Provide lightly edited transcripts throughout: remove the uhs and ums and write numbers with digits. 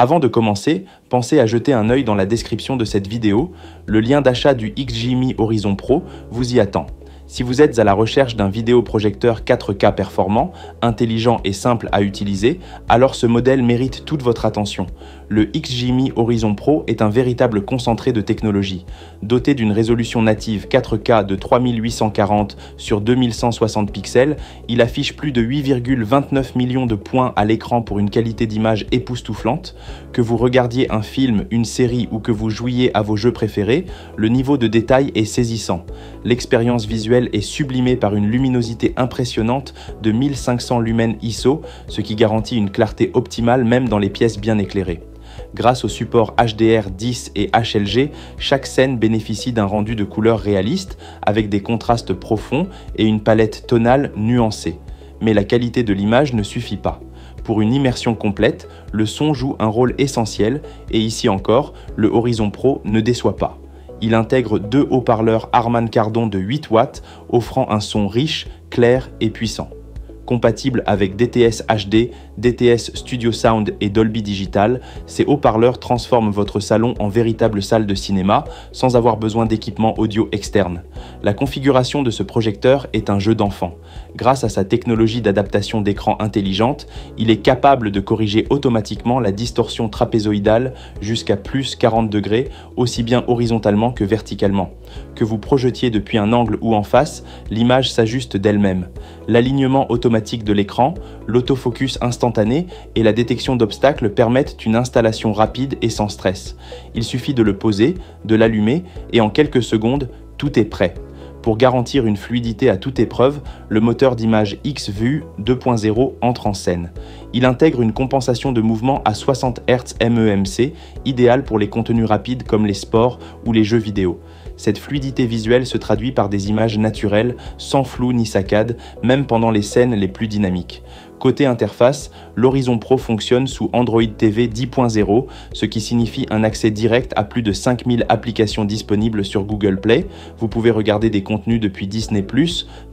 Avant de commencer, pensez à jeter un œil dans la description de cette vidéo, le lien d'achat du XGMI Horizon Pro vous y attend. Si vous êtes à la recherche d'un vidéoprojecteur 4K performant, intelligent et simple à utiliser, alors ce modèle mérite toute votre attention. Le XGMI Horizon Pro est un véritable concentré de technologie. Doté d'une résolution native 4K de 3840 sur 2160 pixels, il affiche plus de 8,29 millions de points à l'écran pour une qualité d'image époustouflante. Que vous regardiez un film, une série ou que vous jouiez à vos jeux préférés, le niveau de détail est saisissant. L'expérience visuelle est sublimée par une luminosité impressionnante de 1500 lumens ISO, ce qui garantit une clarté optimale même dans les pièces bien éclairées. Grâce au support HDR10 et HLG, chaque scène bénéficie d'un rendu de couleurs réaliste, avec des contrastes profonds et une palette tonale nuancée. Mais la qualité de l'image ne suffit pas. Pour une immersion complète, le son joue un rôle essentiel et ici encore, le Horizon Pro ne déçoit pas. Il intègre deux haut-parleurs Harman Kardon de 8 watts, offrant un son riche, clair et puissant. Compatible avec DTS HD, DTS Studio Sound et Dolby Digital, ces haut-parleurs transforment votre salon en véritable salle de cinéma sans avoir besoin d'équipement audio externe. La configuration de ce projecteur est un jeu d'enfant. Grâce à sa technologie d'adaptation d'écran intelligente, il est capable de corriger automatiquement la distorsion trapézoïdale jusqu'à plus 40 degrés, aussi bien horizontalement que verticalement. Que vous projetiez depuis un angle ou en face, l'image s'ajuste d'elle-même. L'alignement automatique de l'écran, l'autofocus instantané et la détection d'obstacles permettent une installation rapide et sans stress. Il suffit de le poser, de l'allumer et en quelques secondes, tout est prêt. Pour garantir une fluidité à toute épreuve, le moteur d'image XView 2.0 entre en scène. Il intègre une compensation de mouvement à 60 Hz MEMC, idéale pour les contenus rapides comme les sports ou les jeux vidéo. Cette fluidité visuelle se traduit par des images naturelles, sans flou ni saccade, même pendant les scènes les plus dynamiques. Côté interface, l'Horizon Pro fonctionne sous Android TV 10.0, ce qui signifie un accès direct à plus de 5000 applications disponibles sur Google Play. Vous pouvez regarder des contenus depuis Disney+,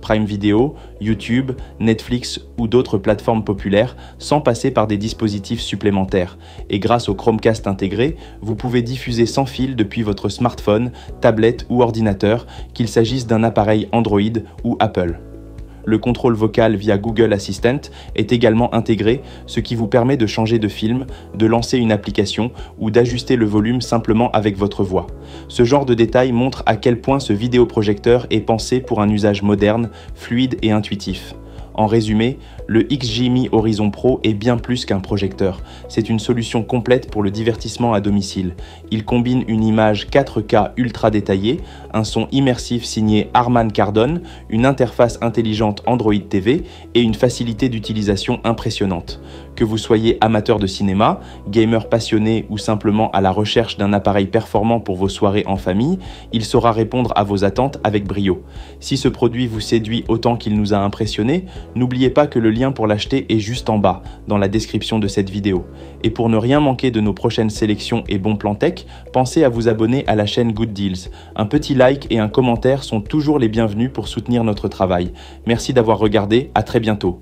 Prime Video, YouTube, Netflix ou d'autres plateformes populaires, sans passer par des dispositifs supplémentaires. Et grâce au Chromecast intégré, vous pouvez diffuser sans fil depuis votre smartphone, tablette ou ordinateur, qu'il s'agisse d'un appareil Android ou Apple. Le contrôle vocal via Google Assistant est également intégré, ce qui vous permet de changer de film, de lancer une application ou d'ajuster le volume simplement avec votre voix. Ce genre de détail montre à quel point ce vidéoprojecteur est pensé pour un usage moderne, fluide et intuitif. En résumé, le XGMI Horizon Pro est bien plus qu'un projecteur. C'est une solution complète pour le divertissement à domicile. Il combine une image 4K ultra détaillée, un son immersif signé Harman Kardon, une interface intelligente Android TV et une facilité d'utilisation impressionnante. Que vous soyez amateur de cinéma, gamer passionné ou simplement à la recherche d'un appareil performant pour vos soirées en famille, il saura répondre à vos attentes avec brio. Si ce produit vous séduit autant qu'il nous a impressionnés, n'oubliez pas que le lien pour l'acheter est juste en bas, dans la description de cette vidéo. Et pour ne rien manquer de nos prochaines sélections et bons plans tech, pensez à vous abonner à la chaîne Good Deals. Un petit like et un commentaire sont toujours les bienvenus pour soutenir notre travail. Merci d'avoir regardé, à très bientôt.